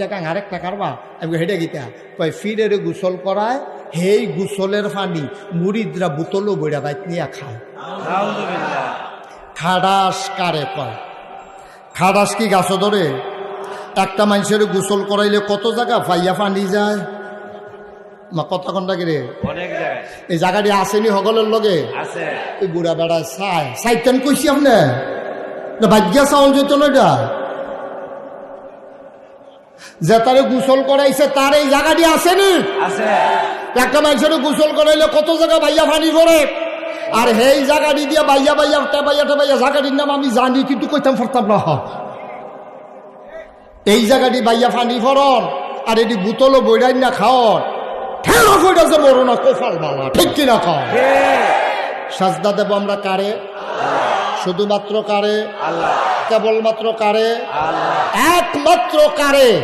টাকা আরেকটা কারবা আমি হেঁটে গিতা কয় ফিরের গোসল করায় হেই গোসলের পানি মুরিদরা বোতলও বইরা বাইত নিয়ে খায়। খাডাস কারে কয়? খাডাস কি গাছ ধরে? একটা মানুষের গোসল করাইলে কত জায়গা ফাইয়া পানি যায়, মা কত ঘন্টা গেলে এই জায়গাটি আসেনি হগলের লগে ওই বুড়া বেড়ায় চাই চাইতেন কইছি আপনি ভাগ্যা চাউল যেত না এটা যে তারে গোসল করাইছে তার এই জায়গাটি আসেনি। একটা মানুষের গোসল করাইলে কত জায়গা ভাইয়া পানি করে, আর সেই জায়গাটি দিয়ে বাইয়া বাইয়া টেবাইয়া জায়গাটির নাম আমি জানি কিন্তু কইতাম পারতাম না। এই জায়গাটি বাইয়া পানি ফরন আর এটি বোতলও বইরাই না খাওয়ার ঠেলা কইটাছে বড় না কোফাল বালা, ঠিক কিনা খাওয়া। সাজদা দেব আমরা কারে? শুধুমাত্র কারে? কেবলমাত্র কারে? একমাত্র কারে?